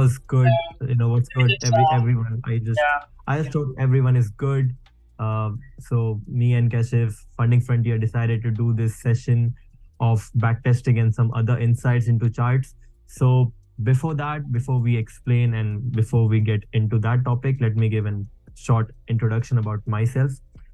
was good. What's We good? just saw, Everyone. yeah, I just hope everyone is good. So me and Kashiv, Funding Frontier, decided to do this session of backtesting and some other insights into charts. So before that, before we explain and before we get into that topic, let me give a short introduction about myself.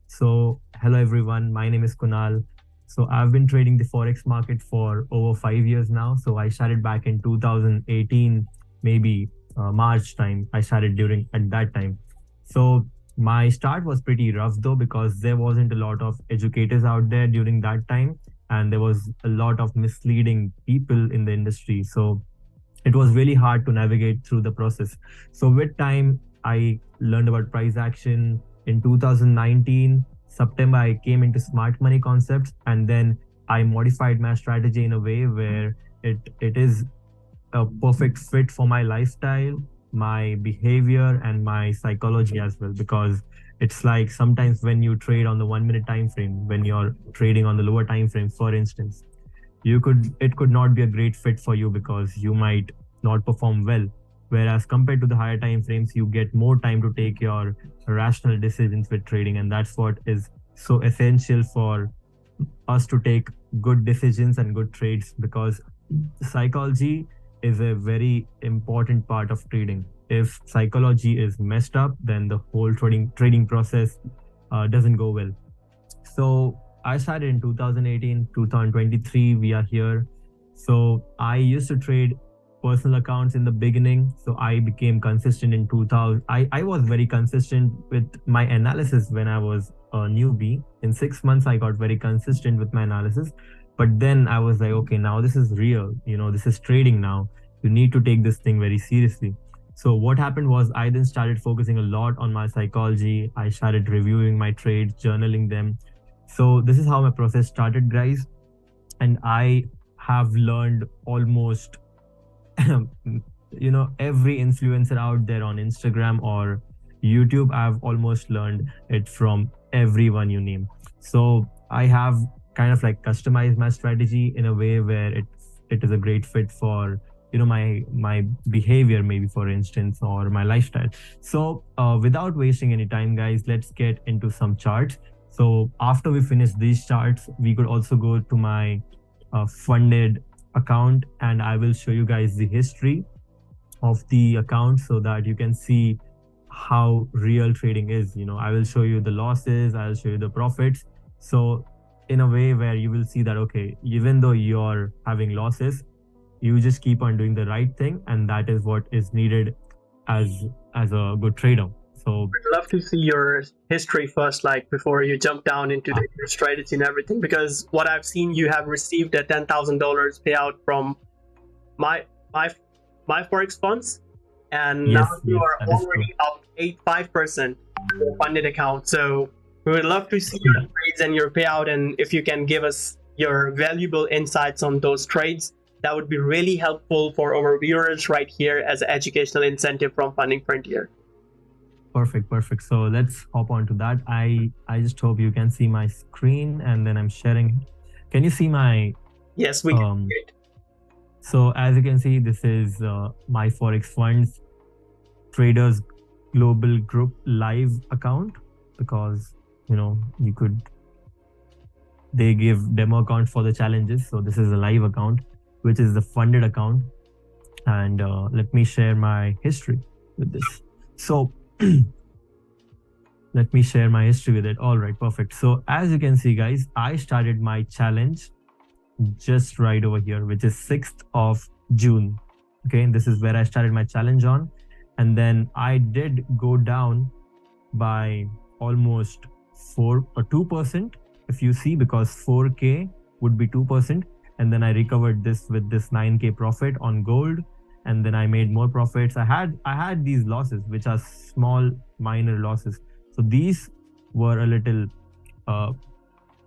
So hello everyone, my name is Kunal. So I've been trading the forex market for over 5 years now. So I started back in 2018, maybe March time. I started during at that time. So my start was pretty rough though, because there wasn't a lot of educators out there during that time, and there was a lot of misleading people in the industry. So it was really hard to navigate through the process. So with time, I learned about price action. In 2019 September, I came into smart money concepts, and then I modified my strategy in a way where it is a perfect fit for my lifestyle, my behavior, and my psychology as well. Because it's like sometimes when you trade on the 1 minute time frame, when you're trading on the lower time frame, for instance, it could not be a great fit for you because you might not perform well. Whereas compared to the higher time frames, you get more time to take your rational decisions with trading, and that's what is so essential for us to take good decisions and good trades, because psychology is a very important part of trading. If psychology is messed up, then the whole trading process doesn't go well. So I started in 2018, 2023. We are here. So I used to trade personal accounts in the beginning. So I became consistent in 2000. I was very consistent with my analysis when I was a newbie. In 6 months, I got very consistent with my analysis. But then I was like, okay, now this is real. This is trading now. You need to take this thing very seriously. So what happened was I then started focusing a lot on my psychology. I started reviewing my trades, journaling them. So this is how my process started, guys. And I have learned almost every influencer out there on Instagram or YouTube. I've almost learned it from everyone you name. So I have kind of like customized my strategy in a way where it is a great fit for my behavior, maybe, for instance, or my lifestyle. So without wasting any time, guys, let's get into some charts. So after we finish these charts, we could also go to my funded account, and I will show you guys the history of the account so that you can see how real trading is. I will show you the losses, I'll show you the profits. So in a way where you will see that, okay, even though you're having losses, you just keep on doing the right thing, and that is what is needed as a good trader. So I'd love to see your history first, like before you jump down into your strategy and everything. Because what I've seen, you have received a $10,000 payout from my my my forex funds, and now yes, you yes, are that is true. already up 85% your funded account. So we would love to see your trades and your payout, and if you can give us your valuable insights on those trades, that would be really helpful for our viewers right here as an educational incentive from Funding Frontier. Perfect. So let's hop on to that. I just hope you can see my screen, and then I'm sharing. Can you see my Yes, we can. So as you can see, this is my forex funds traders global group live account, because you could they give demo account for the challenges. So this is a live account, which is the funded account. And let me share my history with this. So let me share my history with it. All right, perfect. So as you can see, guys, I started my challenge just right over here, which is 6th of June. Okay, and this is where I started my challenge on. And then I did go down by almost 4 or 2%, if you see, because 4K would be 2%. And then I recovered this with this 9K profit on gold. And then I made more profits. I had these losses, which are small, minor losses. So these were a little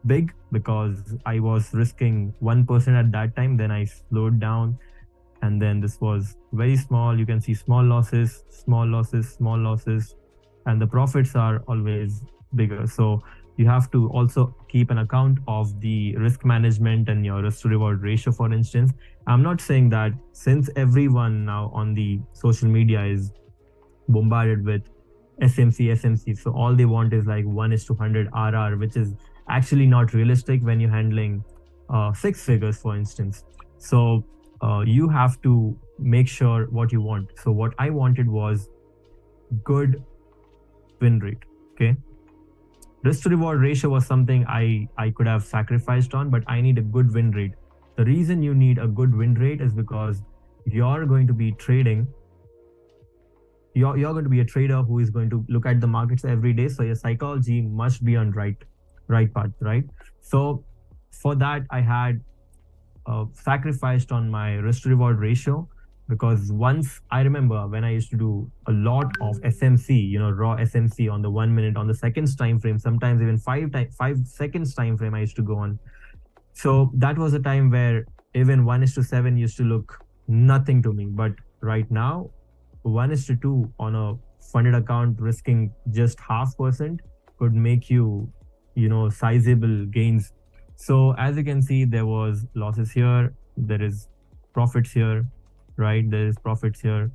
big because I was risking 1% at that time. Then I slowed down, and then this was very small. You can see small losses, small losses, small losses, and the profits are always bigger. So you have to also keep an account of the risk management and your risk to reward ratio. For instance, I'm not saying that since everyone now on the social media is bombarded with SMC, so all they want is like 1 is to 100 RR, which is actually not realistic when you're handling six figures, for instance. So you have to make sure what you want. So what I wanted was good win rate. Okay. Risk to reward ratio was something I could have sacrificed on, but I need a good win rate. The reason you need a good win rate is because you're going to be trading. You're going to be a trader who is going to look at the markets every day. So your psychology must be on right path, right? So for that, I had sacrificed on my risk to reward ratio, because once I remember when I used to do a lot of SMC, raw SMC on the 1 minute, on the seconds time frame, sometimes even 5 seconds time frame I used to go on. So that was a time where even 1 is to 7 used to look nothing to me. But right now, 1 is to 2 on a funded account, risking just 0.5% could make you, sizable gains. So as you can see, there was losses here, there is profits here, right? There is profits here,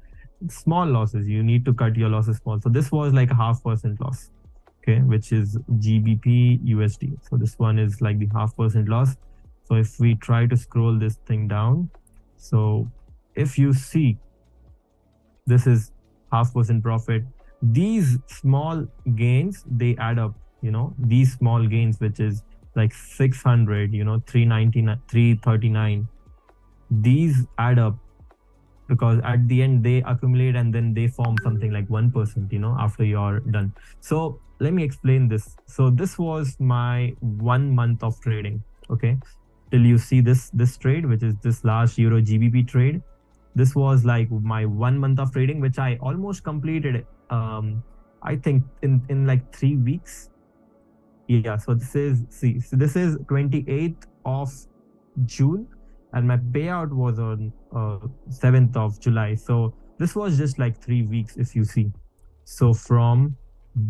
small losses. You need to cut your losses small. So this was like a 0.5% loss, okay, which is GBP USD. So this one is like the 0.5% loss. So if we try to scroll this thing down, so if you see, this is 0.5% profit. These small gains, they add up, these small gains, which is like 600, 399, 339. These add up because at the end they accumulate and then they form something like 1%, after you're done. So let me explain this. So this was my 1 month of trading, okay? Till you see this trade, which is this large Euro GBP trade. This was like my 1 month of trading, which I almost completed, I think in like 3 weeks. Yeah, so this is 28th of June, and my payout was on 7th of July. So this was just like 3 weeks, if you see. So from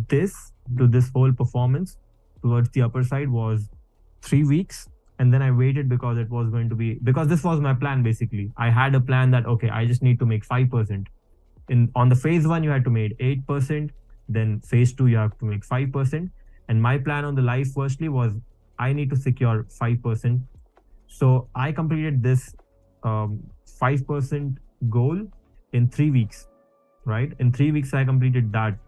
this to this whole performance towards the upper side was 3 weeks. And then I waited because it was going to be, because this was my plan basically. I had a plan that, okay, I just need to make 5%. On the phase 1, you had to make 8%. Then phase 2, you have to make 5%. And my plan on the live firstly was I need to secure 5%. So I completed this 5% goal in 3 weeks, right? In 3 weeks, I completed that.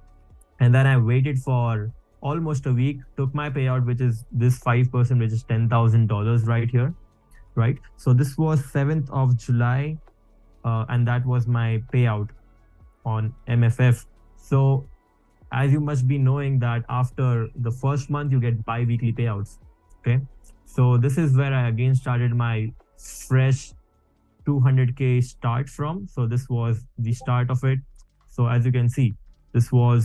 And then I waited for almost a week, took my payout, which is this 5%, which is $10,000 right here, right? So this was 7th of July, and that was my payout on MFF. So as you must be knowing that after the first month, you get bi-weekly payouts, okay? So this is where I again started my fresh 200K start from. So this was the start of it. So as you can see, this is what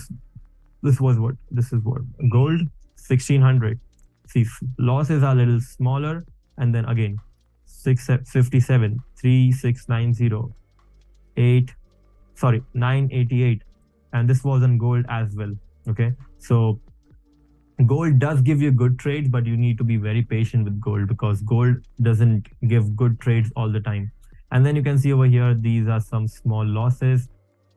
gold 1600. See, losses are a little smaller, and then again 657, 3690, 988, and this was on gold as well. Okay, so gold does give you good trades, but you need to be very patient with gold because gold doesn't give good trades all the time. And then you can see over here, these are some small losses.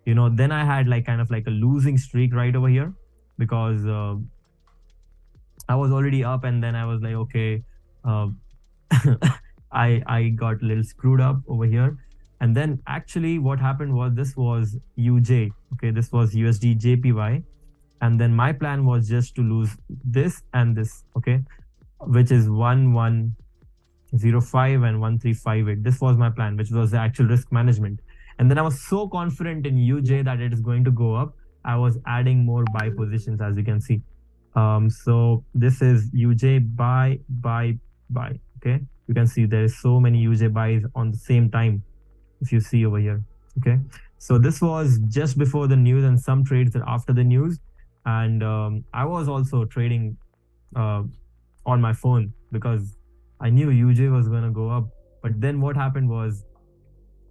Then I had like kind of like a losing streak right over here because I was already up, and then I was like, okay, I got a little screwed up over here. And then actually what happened was, this was UJ, okay, this was USD JPY. And then my plan was just to lose this and this, okay, which is 1105 and 1358. This was my plan, which was the actual risk management. And then I was so confident in UJ that it is going to go up. I was adding more buy positions, as you can see. So this is UJ buy. Okay, you can see there is so many UJ buys on the same time, if you see over here. Okay, so this was just before the news, and some trades are after the news. And I was also trading on my phone because I knew UJ was going to go up. But then what happened was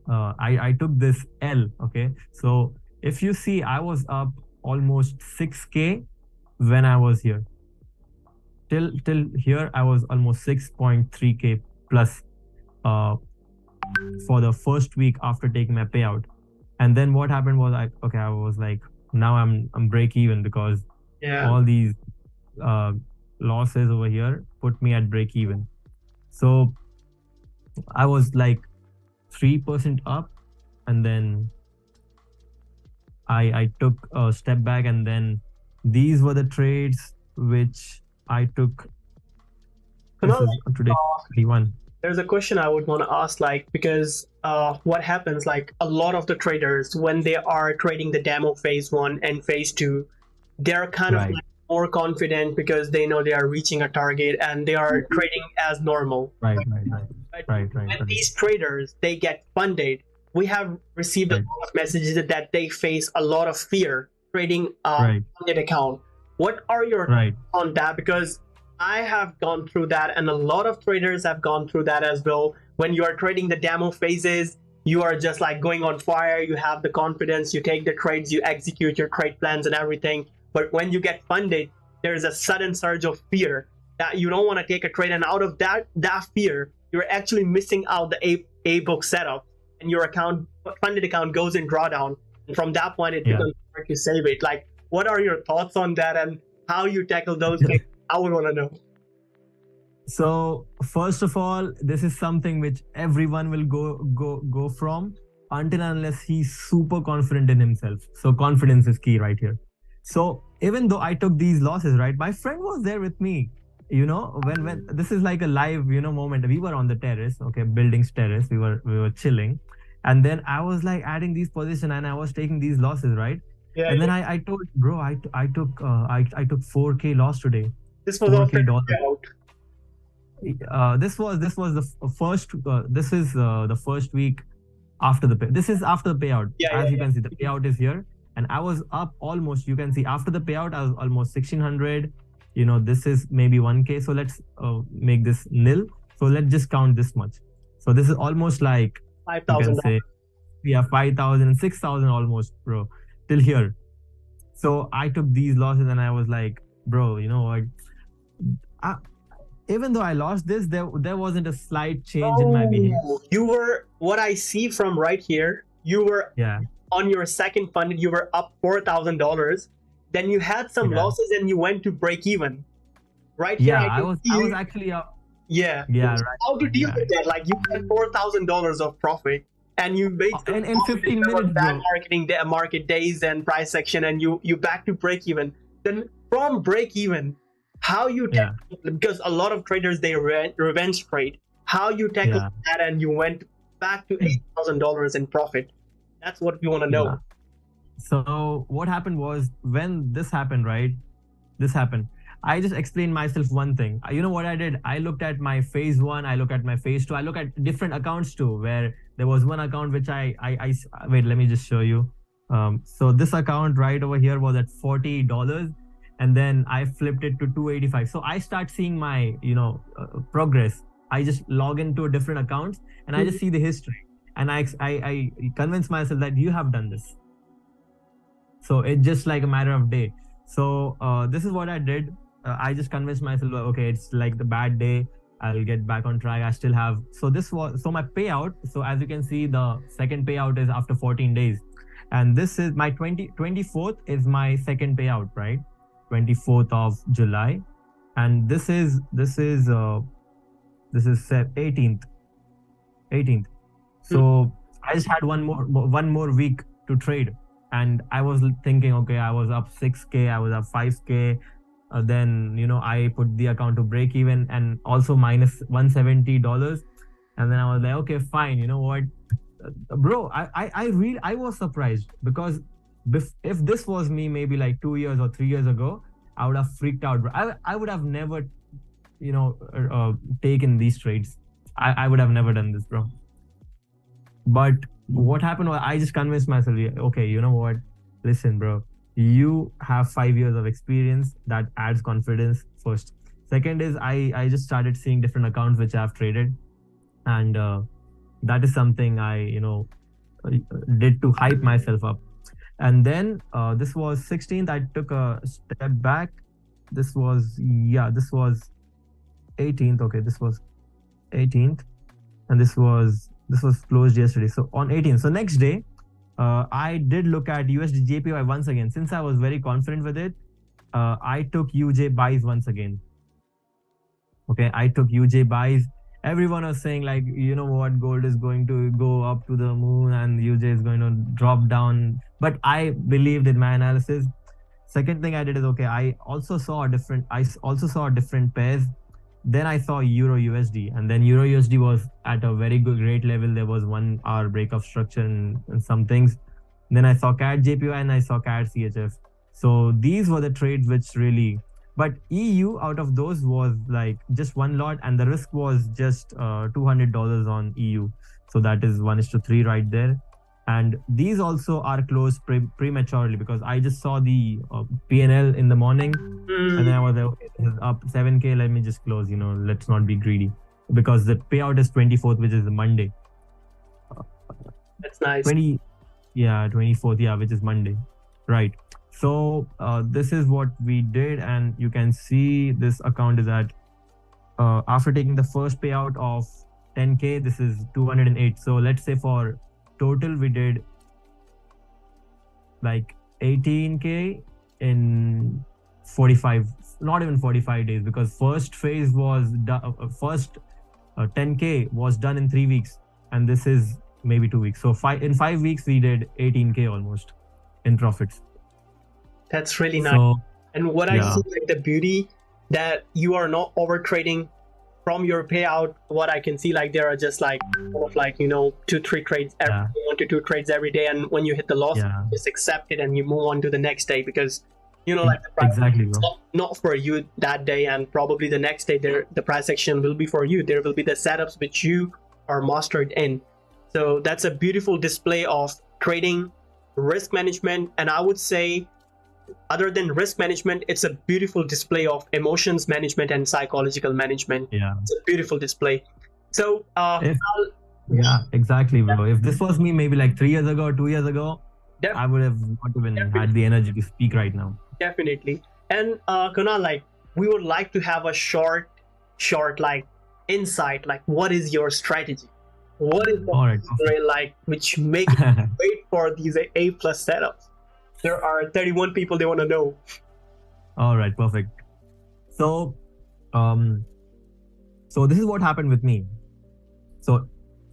I took this L. Okay, so if you see, I was up almost 6K when I was here. till here I was almost 6.3k plus uh for the first week after taking my payout. And then what happened was I was like, now I'm break even because Yeah. all these uh losses over here put me at break even. So I was like 3% up, and then I took a step back, and then these were the trades which I took. This Kunal, is today 21. there's a question I would want to ask, like, because what happens, like, a lot of the traders, when they are trading the demo phase one and phase two, they're kind of Right, like more confident because they know they are reaching a target and they are trading as normal. right, right, right, But right, right, when right, these traders they get funded, we have received a right, lot of messages that they face a lot of fear trading a right, funded account. What are your right. thoughts on that? Because I have gone through that, and a lot of traders have gone through that as well. When you are trading the demo phases, you are just like going on fire. You have the confidence, you take the trades, you execute your trade plans and everything. But when you get funded, there is a sudden surge of fear that you don't want to take a trade, and out of that fear, you're actually missing out the a book setup, and your account funded account goes in drawdown, and from that point it Yeah. becomes hard to save it. Like, what are your thoughts on that, and how you tackle those things? I would want to know. So first of all, this is something which everyone will go from until unless he's super confident in himself. So confidence is key right here. So even though I took these losses, right, my friend was there with me. When this is like a live, moment. We were on the terrace, okay, building's terrace. We were chilling, and then I was like adding these positions, and I was taking these losses, right? Yeah, And then I told bro, I took 4k loss today, this was also 4k dollars. out. This was the first. This is the first week after the pay. This is after the payout. Yeah, As yeah, you can see, the payout is here, and I was up almost. You can see after the payout, I was almost 1600. This is maybe 1k. So let's make this nil. So let's just count this much. So this is almost like five you can thousand. say, yeah, 5,000, 6,000 almost, bro, till here. So I took these losses, and I was like, bro, you know what? I, even though I lost this, there wasn't a slight change in my behavior. You were, what I see from right here, you were Yeah, on your second funded, you were up $4,000. Then you had some yeah, losses and you went to break even. Right here, yeah. I I can was see I was you. actually up. Yeah. Yeah, right. How to deal Yeah. with that? Like, you had $4,000 of profit, and you made some In profit 15 because of minutes, bad bro. market days and price section, and you back to break even. Then from break even, how you Yeah, because a lot of traders they revenge trade. How you tackle yeah, that, and you went back to $8,000 in profit. That's what we want to know. yeah. So what happened was when this happened, right? This happened. I just explained myself one thing. You know what I did? I looked at my phase one. I look at my phase two. I look at different accounts too. Where there was one account which I wait. Let me just show you. So this account right over here was at $40, and then I flipped it to 285. So I start seeing my progress. I just log into different accounts, and I just see the history, and I convince myself that you have done this. So it's just like a matter of day. So this is what I did. I just convinced myself, okay, it's like the bad day. I'll get back on track. I still have. So this was my payout. So as you can see, the second payout is after 14 days, and this is my 24th is my second payout, right? 24th of July, and this is 18th. 18th. So I just had one more week to trade, and I was thinking, okay, I was up 6k, I was up 5k. Then I put the account to break even, and also minus $170. And then I was like, okay, fine. You know what, bro? I was surprised because if this was me maybe like 2 years or 3 years ago, I would have freaked out, bro. I would have never taken these trades. I would have never done this, bro. But what happened was I just convinced myself, okay, you know what? Listen, bro, you have 5 years of experience. That adds confidence first. Second is I just started seeing different accounts which I've traded, and that is something I did to hype myself up. And then this was 16th. I took a step back, this was 18th. Okay, this was 18th, and this was closed yesterday. So on 18th, so next day, I did look at USD JPY once again. Since I was very confident with it, I took UJ buys once again. Okay, I took UJ buys. Everyone was saying like, you know what, gold is going to go up to the moon and UJ is going to drop down. But I believed in my analysis. Second thing I did is, okay, I also saw different pairs. Then I saw Euro USD, and then Euro USD was at a very great level. There was 1 hour breakup structure and some things. Then I saw CAD JPY and I saw CAD CHF. So these were the trades which really, but EU out of those was like just one lot, and the risk was just $200 on EU. So that is 1:3 right there. And these also are closed prematurely because I just saw the PNL in the morning, and then I was like, okay, this is up 7K. Let me just close. Let's not be greedy because the payout is 24th, which is the Monday. That's nice. 24th, which is Monday, right? So this is what we did, and you can see this account is at after taking the first payout of 10K, this is 208. So let's say for total we did like 18K in 45, not even 45 days, because first phase was first 10K was done in 3 weeks, and this is maybe 2 weeks. So in 5 weeks we did 18K almost in profits. That's really nice. And what I see, like the beauty that you are not over trading from your payout. What I can see, like there are just like 2-3 trades every 1 to 2 trades every day, and when you hit the loss, you just accept it and you move on to the next day, because like the price is not for you that day, and probably the next day the price action will be for you. There will be the setups which you are mastered in. So that's a beautiful display of trading, risk management, and I would say, other than risk management, it's a beautiful display of emotions management and psychological management. It's a beautiful display. So exactly, bro. If this was me maybe like 3 years ago or 2 years ago, I would have not even had the energy to speak right now. Definitely. And Kunal, like we would like to have a short like insight, like what is your strategy? What is the like which make you wait for these A+ setups? There are 31 people they want to know. All right, perfect. So, so this is what happened with me. So,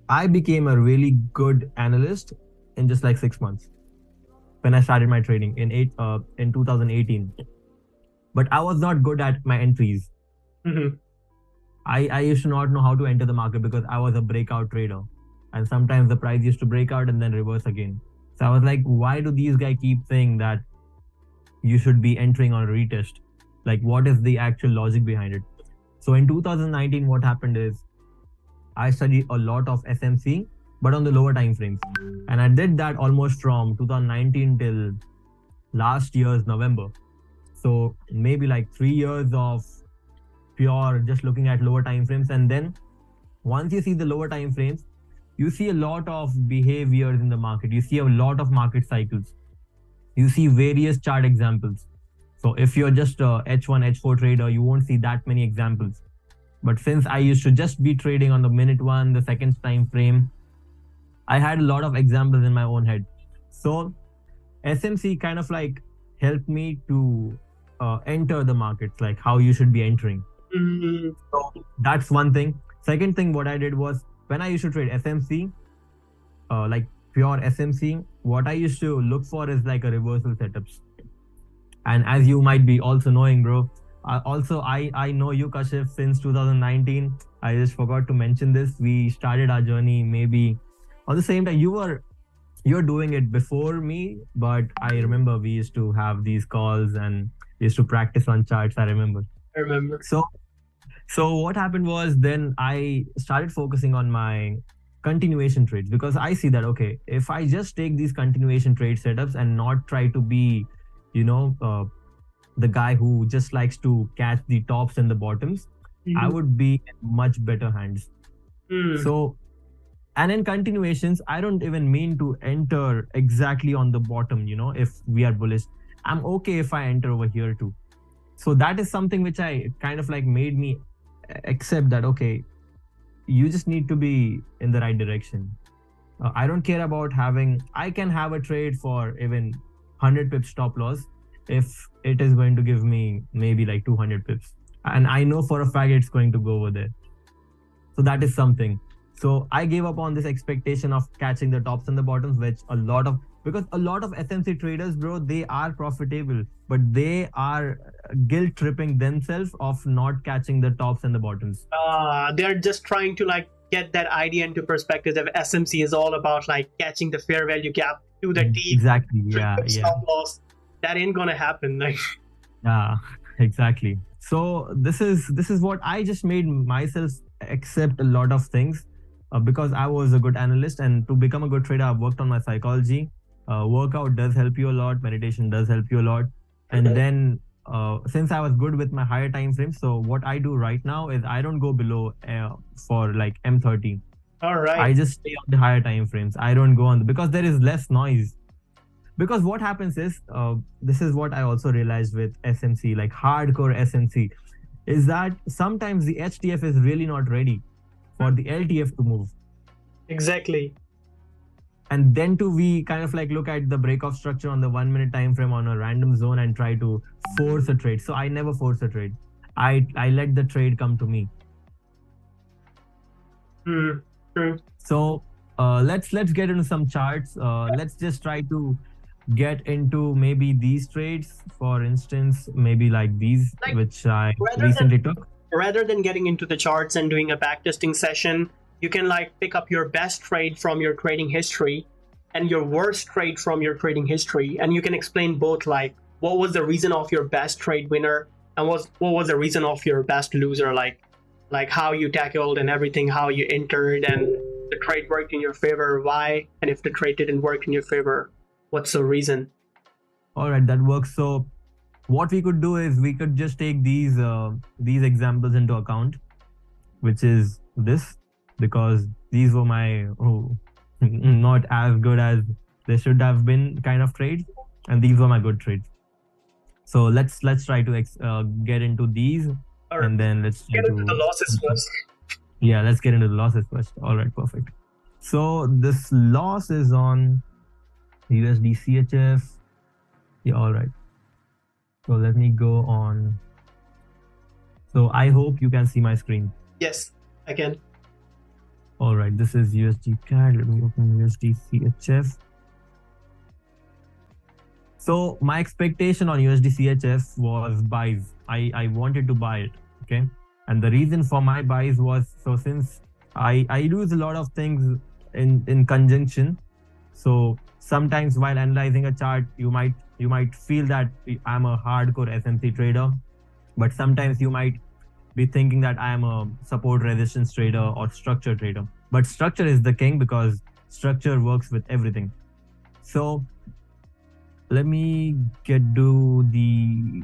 I became a really good analyst in just like 6 months when I started my trading in 2018. But I was not good at my entries. I used to not know how to enter the market because I was a breakout trader, and sometimes the price used to break out and then reverse again. So I was like, why do these guys keep saying that you should be entering on a retest? Like, what is the actual logic behind it? So in 2019, what happened is I studied a lot of SMC, but on the lower time frames. And I did that almost from 2019 till last year's November. So maybe like 3 years of pure just looking at lower time frames. And then once you see the lower time frames, you see a lot of behaviors in the market. You see a lot of market cycles. You see various chart examples. So if you're just a H1, H4 trader, you won't see that many examples. But since I used to just be trading on the minute one, the second time frame, I had a lot of examples in my own head. So SMC kind of like helped me to enter the markets, like how you should be entering. So that's one thing. Second thing, what I did was, when I used to trade SMC, like pure SMC, what I used to look for is like a reversal setups. And as you might be also knowing, bro, I know you, Kashif, since 2019. I just forgot to mention this. We started our journey maybe on the same time. You're doing it before me, but I remember we used to have these calls and we used to practice on charts. I remember. So what happened was, then I started focusing on my continuation trades, because I see that, okay, if I just take these continuation trade setups and not try to be, the guy who just likes to catch the tops and the bottoms, I would be in much better hands. So, and in continuations, I don't even mean to enter exactly on the bottom, if we are bullish. I'm okay if I enter over here too. So that is something which I kind of like made me accept that, okay, you just need to be in the right direction. I don't care about I can have a trade for even 100 pips stop loss if it is going to give me maybe like 200 pips. And I know for a fact it's going to go over there. So that is something. So I gave up on this expectation of catching the tops and the bottoms, which because a lot of SMC traders, bro, they are profitable, but they are guilt tripping themselves of not catching the tops and the bottoms. They're just trying to like get that idea into perspective that SMC is all about like catching the fair value gap to the T. Exactly. Yeah. Stop loss. That ain't gonna happen. Like, yeah, exactly. So this is what I just made myself accept a lot of things because I was a good analyst, and to become a good trader, I've worked on my psychology. Workout does help you a lot. Meditation does help you a lot. And then since I was good with my higher time frames, so what I do right now is I don't go below for like M30. All right. I just stay on the higher time frames. I don't go on because there is less noise. Because what happens is, this is what I also realized with SMC, like hardcore SMC, is that sometimes the HTF is really not ready for the LTF to move. Exactly. And then we kind of like look at the breakoff structure on the 1 minute time frame on a random zone and try to force a trade. So I never force a trade. I let the trade come to me. True. So let's get into some charts. Let's just try to get into maybe these trades, for instance, maybe like these, like, which I recently took. Rather than getting into the charts and doing a backtesting session, you can like pick up your best trade from your trading history and your worst trade from your trading history, and you can explain both, like what was the reason of your best trade winner and what was the reason of your best loser, like how you tackled and everything, how you entered, and the trade worked in your favor, why, and if the trade didn't work in your favor, what's the reason. All right, that works. So what we could do is we could just take these examples into account, which is this, because these were my not as good as they should have been kind of trades, and these were my good trades. So let's try to get into these, right, and then let's get into the losses first. Yeah, let's get into the losses first. All right, perfect. So this loss is on USD CHF. Yeah, all right. So let me go on. So I hope you can see my screen. Yes, I can. All right, this is USD CAD. Let me open USD CHF. So my expectation on USD CHF was buys. I wanted to buy it, okay? And the reason for my buys was, so since I use a lot of things in conjunction, so sometimes while analyzing a chart, you might feel that I'm a hardcore SMC trader, but sometimes you might be thinking that I am a support resistance trader or structure trader. But structure is the king because structure works with everything. So let me do the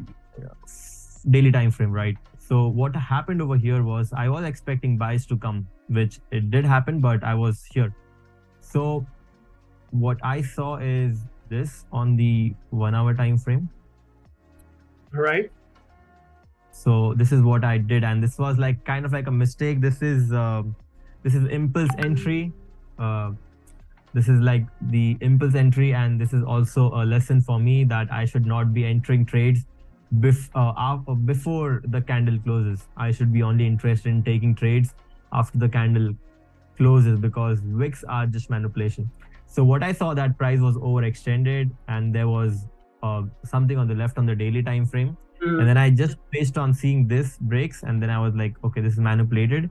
daily time frame, right? So what happened over here was I was expecting buys to come, which it did happen, but I was here. So what I saw is this on the 1 hour time frame. Right. So this is what I did, and this was like kind of like a mistake. This is impulse entry. This is like the impulse entry, and this is also a lesson for me that I should not be entering trades before the candle closes. I should be only interested in taking trades after the candle closes, because wicks are just manipulation. So what I saw, that price was overextended, and there was something on the left on the daily time frame. And then I just, based on seeing this breaks, and then I was like, okay, this is manipulated.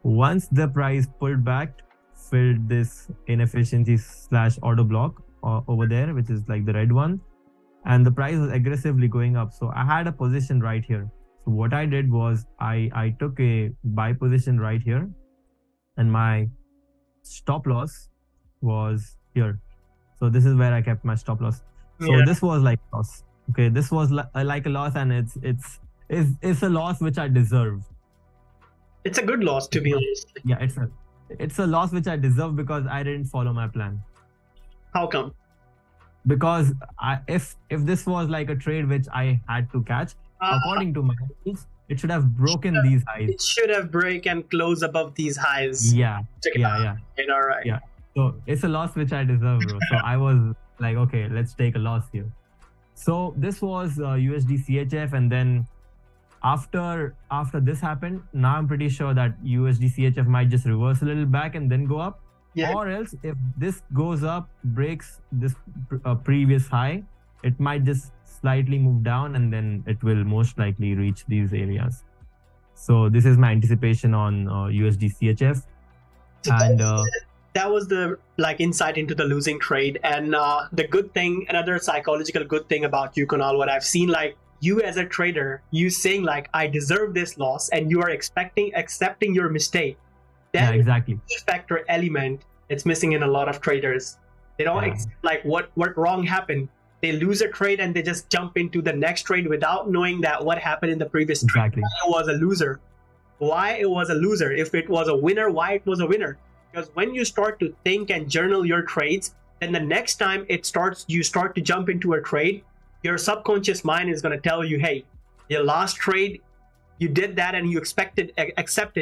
Once the price pulled back, filled this inefficiency / auto block over there, which is like the red one, and the price was aggressively going up. So I had a position right here. So what I did was I took a buy position right here, and my stop loss was here. So this is where I kept my stop loss. So this was like loss. Okay, this was like a loss, and it's a loss which I deserve. It's a good loss, to be honest. Yeah, it's a loss which I deserve because I didn't follow my plan. How come? Because if this was like a trade which I had to catch, according to my rules, it should have broken these highs. It should have break and close above these highs. Yeah, Check it out. All right. yeah. So it's a loss which I deserve, bro. So I was like, okay, let's take a loss here. So this was USD CHF, and then after this happened, now I'm pretty sure that USD CHF might just reverse a little back and then go up. Yeah. Or else, if this goes up, breaks this previous high, it might just slightly move down, and then it will most likely reach these areas. So this is my anticipation on USD CHF, and that was the insight into the losing trade. And the good thing, another psychological good thing about you, Kunal, what I've seen, you as a trader, you saying I deserve this loss, and you are accepting your mistake. That exactly key factor element it's missing in a lot of traders. They don't what wrong happened. They lose a trade and they just jump into the next trade without knowing that what happened in the previous trade. Why it was a loser. Why it was a loser. If it was a winner, why it was a winner. Because when you start to think and journal your trades, then the next time you start to jump into a trade, your subconscious mind is going to tell you, hey, your last trade, you did that and you accepted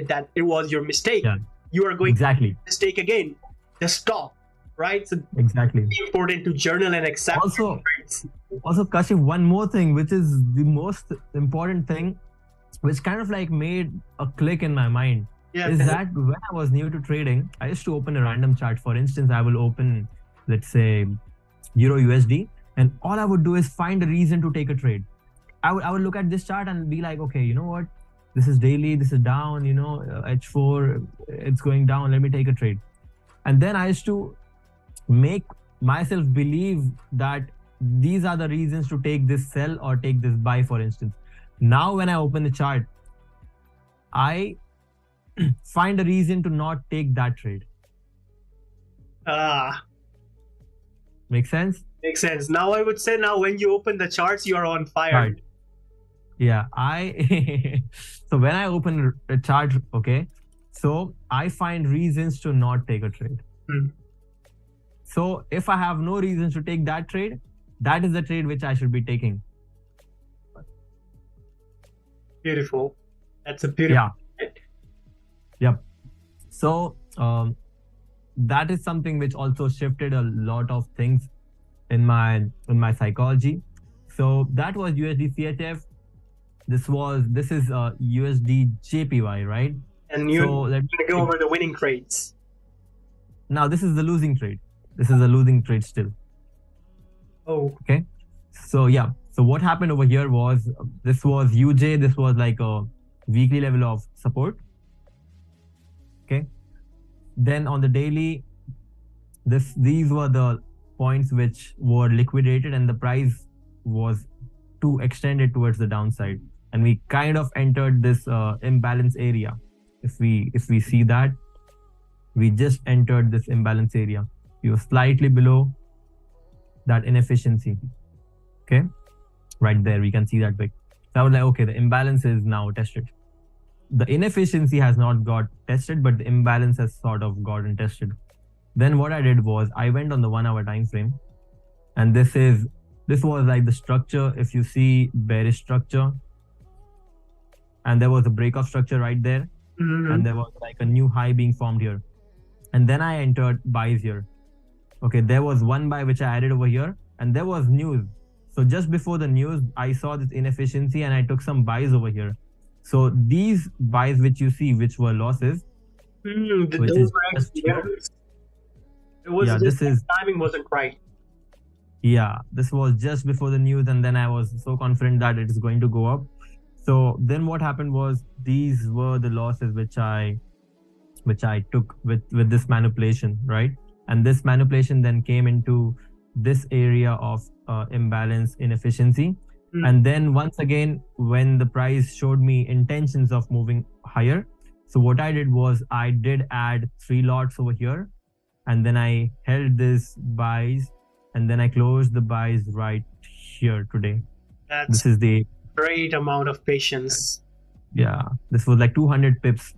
that it was your mistake. Yeah. You are going to make a mistake again. Just stop, right? So exactly. It's important to journal and accept. Also, Kashif, one more thing, which is the most important thing, which kind of made a click in my mind, is that when I was new to trading, I used to open a random chart. For instance, I will open, let's say, Euro USD, and all I would do is find a reason to take a trade. I would look at this chart and be like, okay, you know what? This is daily, this is down, H4, it's going down, let me take a trade. And then I used to make myself believe that these are the reasons to take this sell or take this buy, for instance. Now, when I open the chart, I find a reason to not take that trade. Make sense? Makes sense. Now I would say when you open the charts, you are on fire. Right. Yeah, so when I open a chart, okay, so I find reasons to not take a trade. So if I have no reasons to take that trade, that is the trade which I should be taking. Beautiful. That's a beautiful. Yeah. Yep. So that is something which also shifted a lot of things in my psychology. So that was USD CHF. This is USD JPY, right? And you're going to go over the winning trades. Now this is the losing trade. This is a losing trade still. Oh. Okay. So yeah. So what happened over here was, this was UJ. This was like a weekly level of support. Okay. Then on the daily, these were the points which were liquidated, and the price was to extend it towards the downside, and we kind of entered this imbalance area. If we see that, we just entered this imbalance area. We were slightly below that inefficiency. Okay, right there we can see that big. So I was like, okay, the imbalance is now tested. The inefficiency has not got tested, but the imbalance has sort of gotten tested. Then what I did was I went on the 1 hour time frame, and this was like the structure. If you see bearish structure, and there was a break of structure right there, and there was like a new high being formed here, and then I entered buys here. Okay, there was one buy which I added over here, and there was news. So just before the news, I saw this inefficiency and I took some buys over here. So these buys which you see, which were losses, which is just timing wasn't right. Yeah, this was just before the news, and then I was so confident that it is going to go up. So then what happened was, these were the losses which I took with this manipulation, right? And this manipulation then came into this area of imbalance inefficiency. And then once again, when the price showed me intentions of moving higher, so what I did was I did add 3 lots over here, and then I held this buys, and then I closed the buys right here today. This is the great amount of patience. Yeah, this was like 200 pips.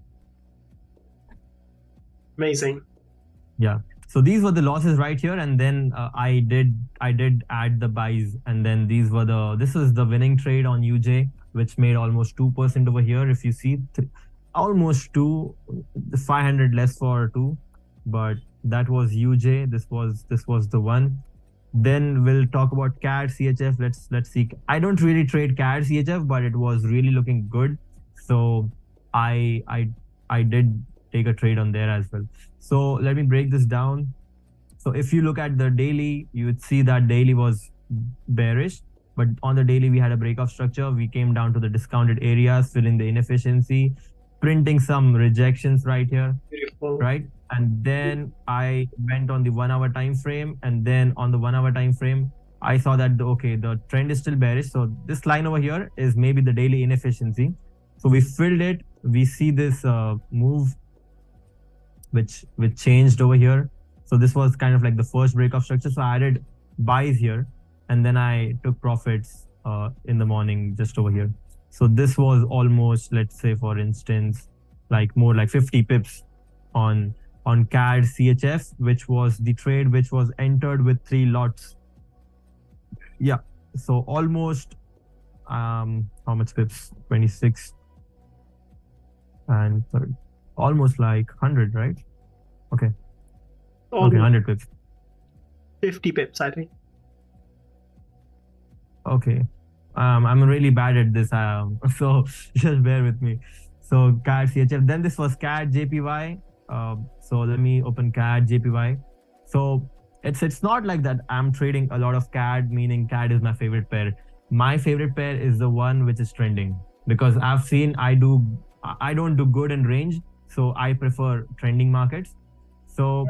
Amazing. Yeah. So these were the losses right here, and then I did add the buys, and then this was the winning trade on UJ, which made almost 2% over here. If you see, almost 500 less for 2, but that was UJ. This was the one. Then we'll talk about CAD CHF. Let's see. I don't really trade CAD CHF, but it was really looking good, so I did take a trade on there as well. So let me break this down. So if you look at the daily, you would see that daily was bearish, but on the daily we had a breakout structure. We came down to the discounted areas, filling the inefficiency, printing some rejections right here. Beautiful. Right? And then I went on the 1 hour time frame, and then on the 1 hour time frame, I saw that the trend is still bearish. So this line over here is maybe the daily inefficiency. So we filled it. We see this move which changed over here. So this was kind of like the first breakout structure. So I added buys here, and then I took profits in the morning just over here. So this was almost, let's say for instance, like more like 50 pips on CAD CHF, which was the trade which was entered with 3 lots. Yeah, so almost how much pips? 26 and 30. Almost like 100, right? Okay. Almost okay, 100 pips. 50 pips, I think. Okay. I'm really bad at this, so just bear with me. So CAD CHF, then this was CAD JPY. So let me open CAD JPY. So it's not like that I'm trading a lot of CAD, meaning CAD is my favorite pair. My favorite pair is the one which is trending, because I've seen I don't do good in range, so I prefer trending markets. So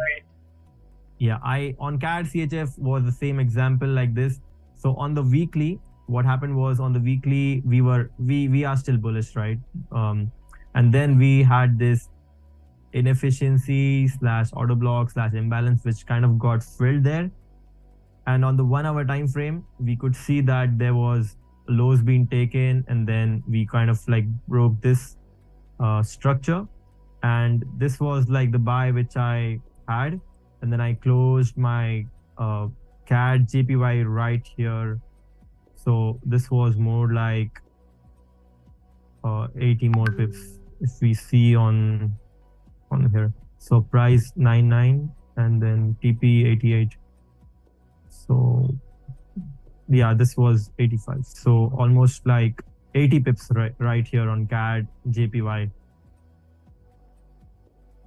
yeah, on CAD CHF was the same example like this. So on the weekly, what happened was on the weekly we are still bullish, right? And then we had this inefficiency / auto block / imbalance, which kind of got filled there. And on the 1 hour time frame, we could see that there was lows being taken, and then we kind of like broke this structure, and this was like the buy which I had, and then I closed my CAD JPY right here. So this was more like 80 more pips if we see on here. So price 99 and then TP 88. So yeah, this was 85. So almost like 80 pips right here on CAD JPY.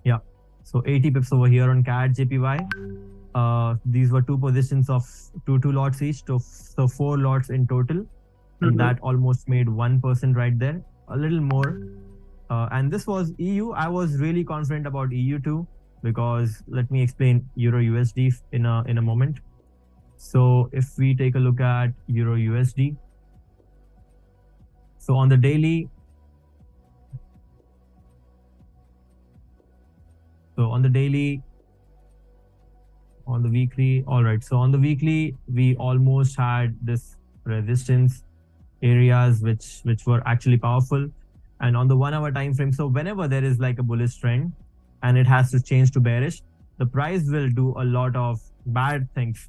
Yeah, so 80 pips over here on CAD JPY. These were 2 positions of two lots each, so 4 lots in total, and that almost made 1% right there, a little more. And this was EU. I was really confident about EU too, because let me explain Euro USD in a moment. So if we take a look at Euro USD, so on the daily, on the weekly, all right. So on the weekly, we almost had this resistance areas which were actually powerful. And on the 1 hour time frame, so whenever there is like a bullish trend and it has to change to bearish, the price will do a lot of bad things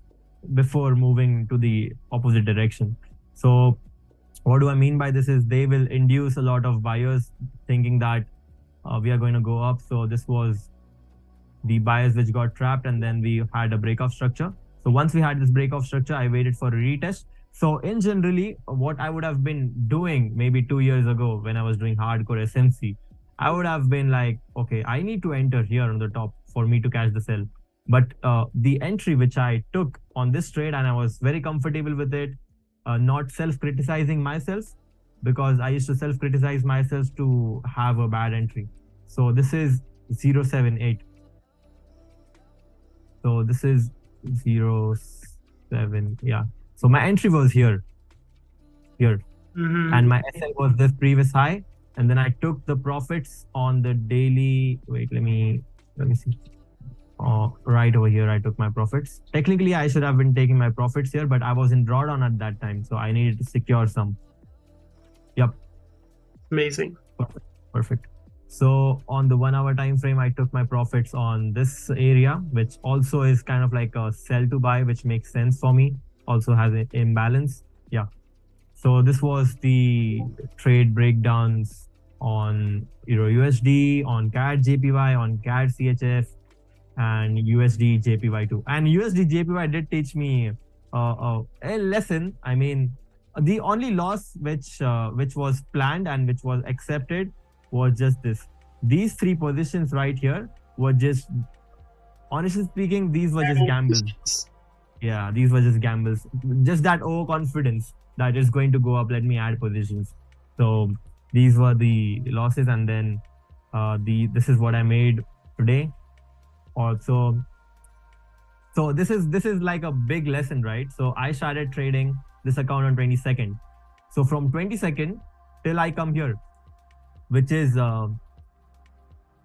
before moving to the opposite direction. So what do I mean by this is they will induce a lot of buyers thinking that we are going to go up. So this was the buyers which got trapped, and then we had a breakout structure. So once we had this breakout structure, I waited for a retest. So in generally, what I would have been doing maybe 2 years ago when I was doing hardcore SMC, I would have been like, okay, I need to enter here on the top for me to catch the sell. But the entry which I took on this trade, and I was very comfortable with it, not self-criticizing myself, because I used to self-criticize myself to have a bad entry. So this is 078. So this is 07. Yeah. So my entry was here, and my SL was this previous high, and then I took the profits on the daily. Wait, let me see. Right over here, I took my profits. Technically, I should have been taking my profits here, but I was in drawdown at that time, so I needed to secure some. Yep. Amazing. Perfect. So on the 1 hour time frame, I took my profits on this area, which also is kind of like a sell to buy, which makes sense for me. Also has an imbalance. Yeah. So this was the trade breakdowns on Euro USD, on CAD JPY, on CAD CHF, and USD JPY2. And USD JPY did teach me a lesson. I mean, the only loss which was planned and which was accepted was just this. These three positions right here were just, honestly speaking, these were just gambles. Yeah, these were just gambles. Just that overconfidence that it's going to go up. Let me add positions. So these were the losses, and then this is what I made today. Also, so this is like a big lesson, right? So I started trading this account on 22nd. So from 22nd till I come here, which is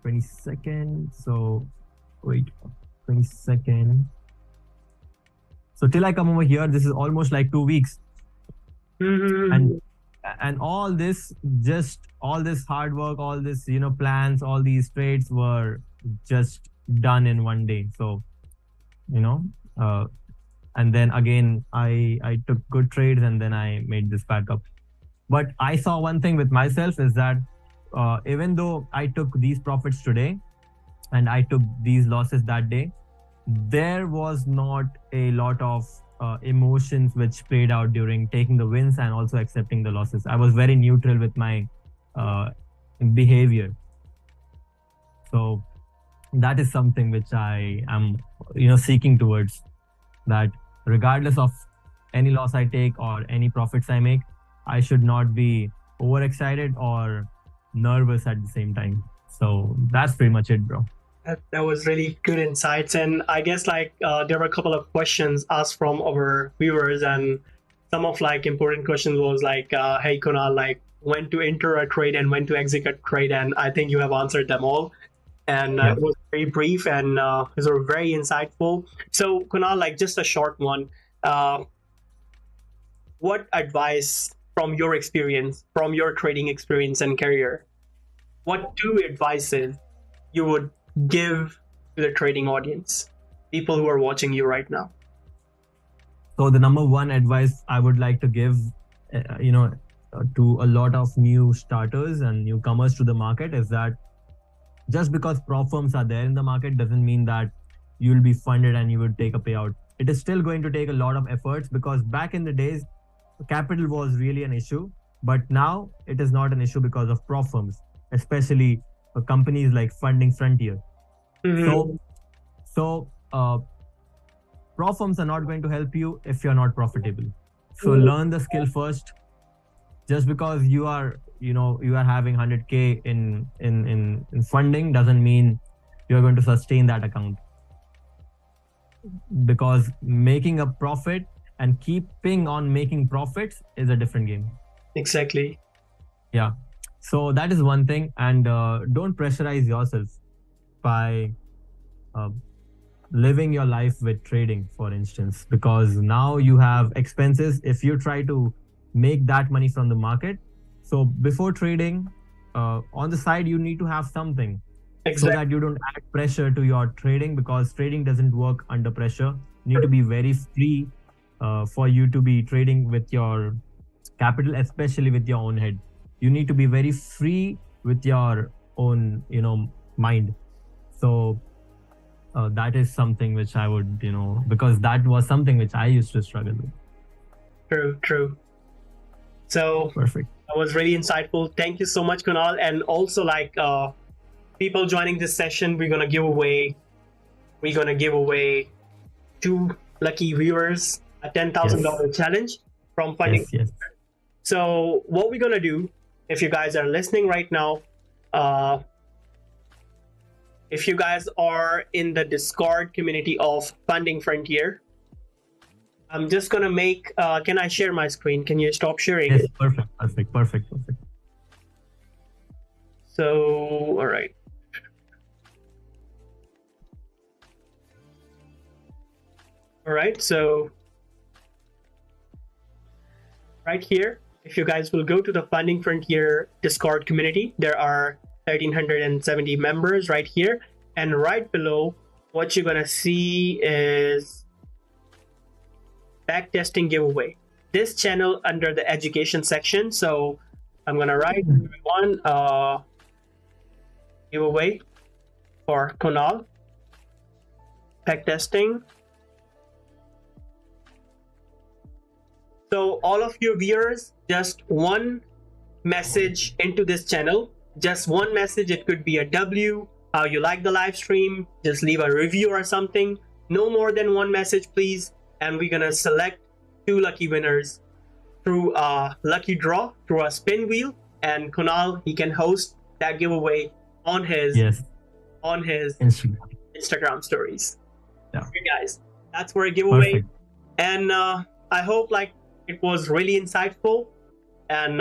22nd. So wait, 22nd. So till I come over here, this is almost like 2 weeks. And all this, just all this hard work, all this, plans, all these trades were just done in one day. So, and then again, I took good trades and then I made this back up. But I saw one thing with myself is that even though I took these profits today and I took these losses that day, there was not a lot of emotions which played out during taking the wins and also accepting the losses. I was very neutral with my behavior. So that is something which I am, seeking towards, that regardless of any loss I take or any profits I make, I should not be overexcited or nervous at the same time. So that's pretty much it, bro. That was really good insights, and I guess there were a couple of questions asked from our viewers, and some of important questions was hey Kunal, when to enter a trade and when to exit a trade, and I think you have answered them all, and it was very brief and it was very insightful. So Kunal, just a short one, what advice from your experience, from your trading experience and career, what two advices you would give to the trading audience, people who are watching you right now? So the number one advice I would like to give, to a lot of new starters and newcomers to the market is that just because prop firms are there in the market doesn't mean that you'll be funded and you would take a payout. It is still going to take a lot of efforts, because back in the days, capital was really an issue, but now it is not an issue because of prop firms, especially companies like Funding Frontier. So prop firms are not going to help you if you're not profitable. So learn the skill first. Just because you are having 100K in funding doesn't mean you're going to sustain that account, because making a profit and keeping on making profits is a different game. Exactly. Yeah. So that is one thing, and don't pressurize yourself by living your life with trading, for instance, because now you have expenses. If you try to make that money from the market, so before trading, on the side you need to have something. Exactly. So that you don't add pressure to your trading, because trading doesn't work under pressure. You need to be very free for you to be trading with your capital, especially with your own head. You need to be very free with your own mind. So that is something which I would because that was something which I used to struggle with. True. So perfect. That was really insightful. Thank you so much, Kunal. And also, people joining this session, we're gonna give away 2 lucky viewers a $10,000 challenge from Funding. Yes. So what we're gonna do, if you guys are listening right now, if you guys are in the Discord community of Funding Frontier, I'm just gonna make. Can I share my screen? Can you stop sharing? Yes, perfect. So, all right. So right here, if you guys will go to the Funding Frontier Discord community, there are 1,370 members right here. And right below, what you're gonna see is backtesting giveaway. This channel under the education section. So I'm gonna write one giveaway for Kunal backtesting. So all of your viewers, just one message into this channel, just one message. It could be a W, how you like the live stream, just leave a review or something. No more than one message, please. And we're gonna select 2 lucky winners through a lucky draw, through a spin wheel. And Kunal, he can host that giveaway on his Instagram stories. Yeah. Okay, guys, that's for a giveaway. Perfect. And I hope it was really insightful. And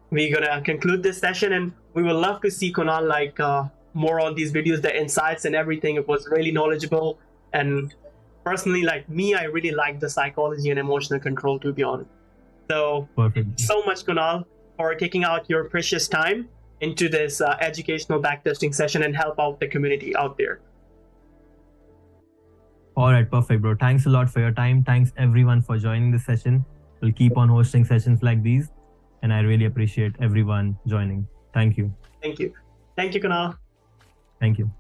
we're gonna conclude this session, and we would love to see Kunal more on these videos, the insights and everything. It was really knowledgeable, and personally, like me, I really like the psychology and emotional control, to be honest. So Perfect. so much, Kunal, for taking out your precious time into this educational backtesting session and help out the community out there. All right, perfect, bro. Thanks a lot for your time. Thanks everyone for joining this session. We'll keep on hosting sessions like these, and I really appreciate everyone joining. Thank you. Thank you. Thank you, Kunal. Thank you.